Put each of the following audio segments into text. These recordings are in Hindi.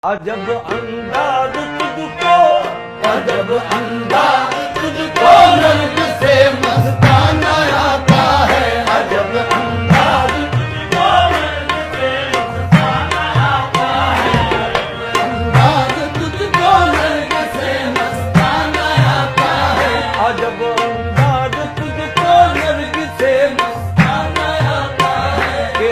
अजब अंदाज तुझको, अजब अंदाज तुझको नर्क से मस्ताना आता है। अजब अंदाज तुझको नर्क से मस्ताना आता है। अंदाज तुझको नर्क से मस्ताना आता है। अजब अंदाज तुझको नर्क से मस्ताना आता है। के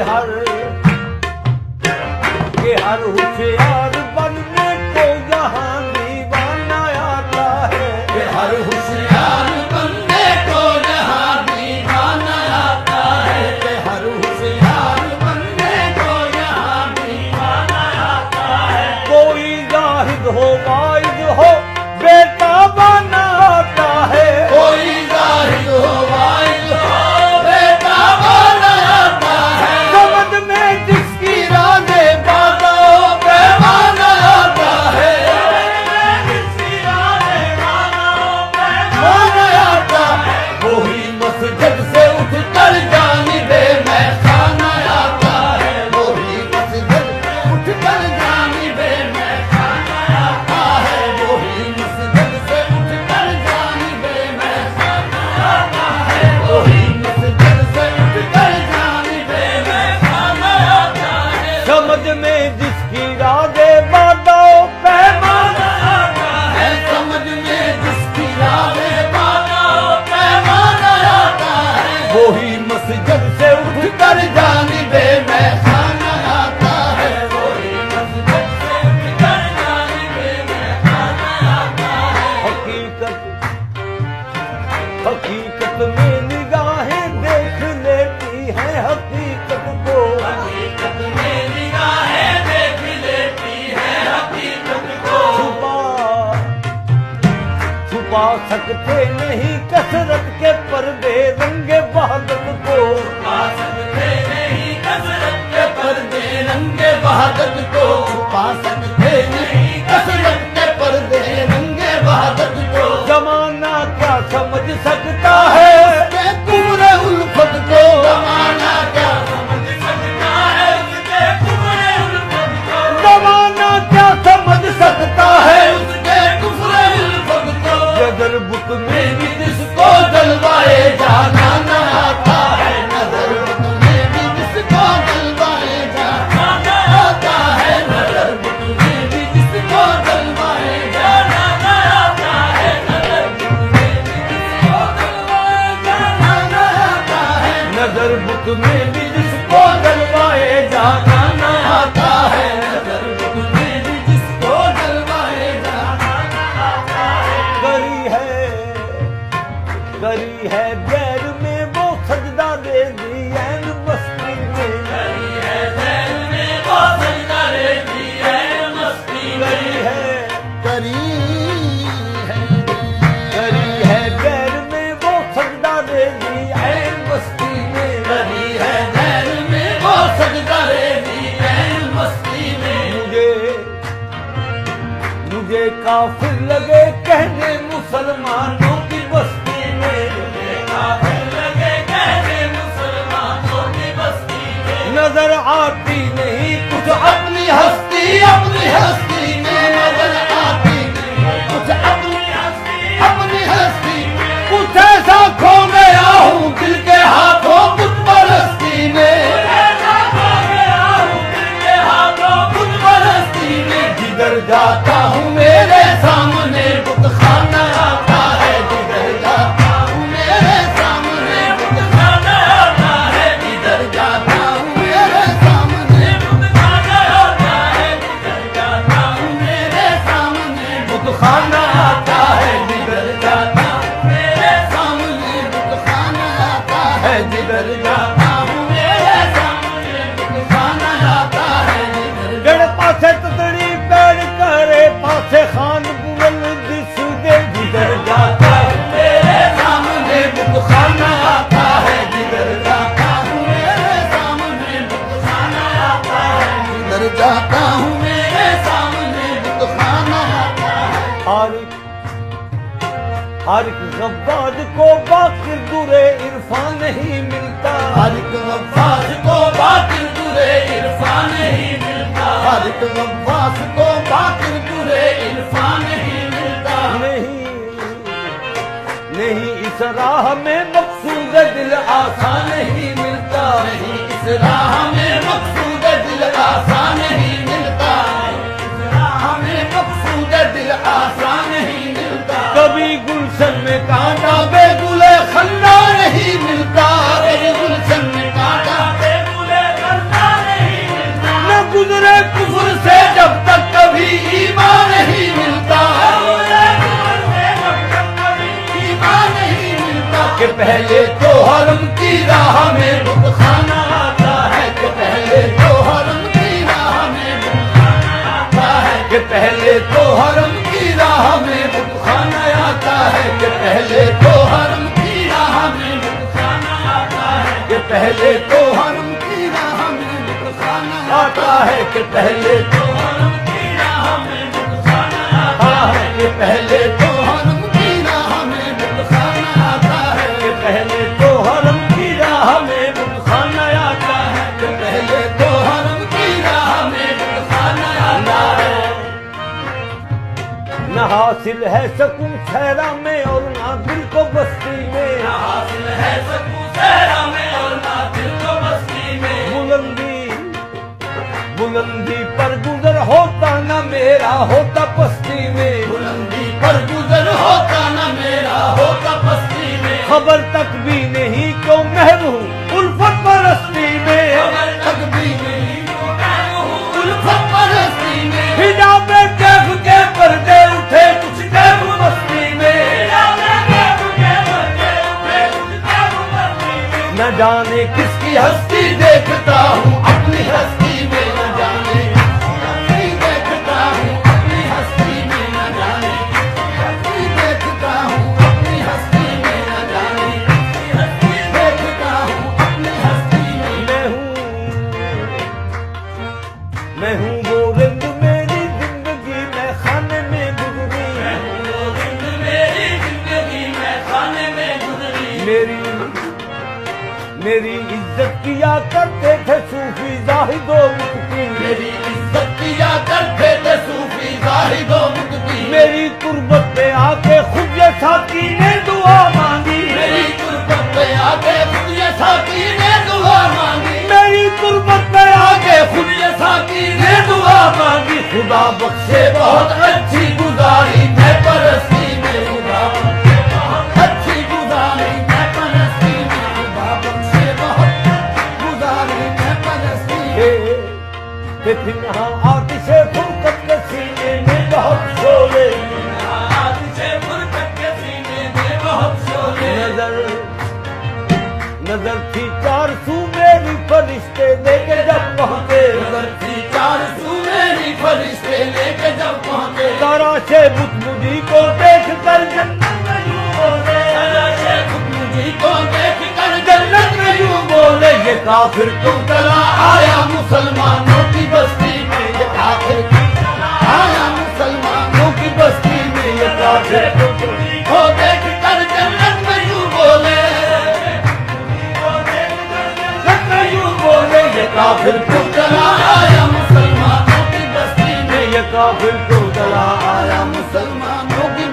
हर होशियार बनने को जहां दीवाना आता है। कि हर होशियार बनने को जहां दीवाना आता है। कि हर होशियार बनने को जहां दीवाना आता है। कोई जाहिद हो वाइद हो बेटा बना आता है। कोई जाहिद हो वाइद हो बेटा बना आता है। समझ में जिसकी राधे बाबा पैमाना आता है। पैमाना आता है। वही मस्जिद से उठ कर जानिबे मैं खाना आता है। वही मस्जिद उठ कर जानिबे मैं खाना आता है। वही मस्जिद से उठ कर जानिबे मैं खाना आता है। वही मस्जिद से उठ कर जानिबे मैं खाना आता है। समझ में जिसकी राधे बादो पैमाना आता है। समझ में जिसकी राधे बाबा पैमाना आता है। वही मस्जिद से उठ कर जानिबे मैं खाना आता है। वही मस्जिद से उठ कर जानिबे मैं खाना आता है। हकीकत में निगाहें देख लेती हैं हकीकत को। हकीकत में निगाहें देख लेती है हकीकत को। छुपा सकते नहीं कसरत के पर्दे रंगे बहादुर को। छुपा सकते नहीं कसरत के पर्दे रंगे बहादुर को। छुपा सकते नहीं कसरत के पर्दे रंगे बहादुर को। जमाना क्या समझ सकता है उसके कुमरे उल्फत को। जमाना क्या समझ सकता है उसके कुमरे उल्फत को। जमाना क्या समझ सकता है उसके कुमरे उल्फत को। नजर बुत में भी जिसको जलवाए जाना न आता है। नजर बुत में भी जिसको जलवाए जाना न आता है। नजर बुत में भी जिसको जलवाए जाना न आता है। नजर बुत में भी जिसको जलवाए जाना न आता है। नजर बुत में भी जिसको जलवाए जाना न आता है। नजर बुत में भी जिसको जलवाए जाना न आता है। करी है गैर में वो सजदा दे दी ऐन मस्ती में। करी है ज़ैन में वो सजदा दे दी ऐन मस्ती में। करी है गैर में वो सजदा दे दी ऐन मस्ती में। करी है ज़ैन में वो सजदा दे दी ऐन मस्ती में। मुझे काफिर लगे कहने मुसलमानों की बस्ती में। काफिर लगे कहने मुसलमानों की बस्ती में। नजर आती नहीं कुछ अपनी हस्ती में नजर आती नहीं कुछ अपनी हस्ती कुछ ऐसा खो गया हूँ दिल के हाथों बुत परस्ती में। बुत परस्ती में जिधर जाता हूँ मेरे सामने बुत खाना आता है। जिधर जाता हूँ मेरे सामने बुत खाना आता है। जिधर जाता हूँ मेरे सामने बुत खाना आता है। जिधर जाता हूँ मेरे सामने बुत खाना आता है। जिधर जाता हूँ मेरे सामने बुत खाना आता है। जिधर जाता हूँ मेरे सामने बुत खाना आता है। जड़ पासे ततड़ी पैर करे पासे खान बुल दिस दे। जिधर जाता हूँ मेरे सामने बुत खाना आता है। जिधर जाता हूँ मेरे सामने बुत खाना आता है। जिधर जाता हूँ मेरे सामने बुत खाना आता है। हर एक गब्बाज को बाकिर दुरे इरफान नहीं मिलता। हर एक गब्बाज को बाकिर दुरे इरफान नहीं मिलता। हर एक अब्बास को बाकिर बुरे इल्फान नहीं मिलता। नहीं इस राह में मकसूद दिल आसान नहीं मिलता। नहीं इस राह में मकसूद दिल आसान नहीं मिलता। इस राह में मकसूद दिल आसान नहीं मिलता। कभी गुलशन में कांटा बेगुले खन्ना नहीं मिलता। कभी गुलशन में कांटा बेगुले खन्ना नहीं मिलता। न गुजरे कुफर से जब तक कभी ईमान नहीं मिलता। कि पहले तो हरम की राह में बुतखाना आता है। कि पहले तो हरम की राह में बुतखाना आता है। कि पहले तो हरम की राह में बुतखाना आता है। कि पहले तो हरम की राह में बुतखाना आता है। कि पहले तो हरम की राह में बुतखाना आता है। कि पहले तो हरम की राह में बुतखाना आता है। कि पहले तो हरम की राह में बुतखाना आता है। के पहले तो हरम की राह में बुतखाना आता है। कि पहले तो हरम की राह में बुतखाना आता है। न हासिल है सकून सहरा में और ना दिल को बस्ती में। न हासिल है सकून सहरा में और ना दिल को बस्ती में। बुलंदी पर गुजर होता न मेरा होता पस्ती में। बुलंदी पर गुजर होता न मेरा होता पस्ती में। खबर तक भी नहीं क्यों महबूब उल्फत परस्ती में। खबर तक भी नहीं क्यों महबूब उल्फत परस्ती में। हिजाब कैफ के पर्दे उठे कुछ कैफ मस्ती में। न जाने किसकी हस्ती देखता हूँ अपनी हस्ती में। न जाने हस्ती देखता हूँ अपनी हस्ती में। न जाने हस्ती देखता हूँ अपनी हस्ती में। न जाने हस्ती देखता हूँ अपनी हस्ती में। मैं हूँ वो रिंद मेरी जिंदगी में खाने में गुजरी। मेरी जिंदगी में खाने में गुजरी। मेरी इज्जत किया करते थे सूफी जाहिदो मुक्ति। मेरी इज्जत किया करते थे सूफी जाहिदो मुक्ति। मेरी कुर्बत पे आके खुद ये साकी ने दुआ मांगी। मेरी कुर्बत पे आके खुद ये साकी ने दुआ मांगी। मेरी कुर्बत पे आके खुद ये साकी ने दुआ मांगी। खुदा बख्शे बहुत अच्छी गुजारी मैं परस्ती में। खुदा बख्शे बहुत अच्छी गुजारी मैं परस्ती में। खुदा बख्शे बहुत गुजारी मैं परस्ती में। फिर आतिशे फुरकत के सीने में बहुत शोले। आतिशे फुरकत के सीने में बहुत शोले। नजर थी 400 मेरी फरिश्ते लेके जब पहुंचे। नजर थी 400 मेरी फरिश्ते लेके जब पहुंचे। तराशे बुत मुझी को देख कर जन्नत में यूं बोले। तराशे बुत मुझी को देख कर जन्नत में यूं बोले। ये काफिर तुम चला आया मुसलमानों की बस्ती में। ये काफिर तुम चला आया मुसलमानों की बस्ती में। ये काफिर को देख कर जन्नत में यूं बोले। ये काफिर को चला आया मुसलमानों की बस्ती में। ये काफिर को चला आया मुसलमानों की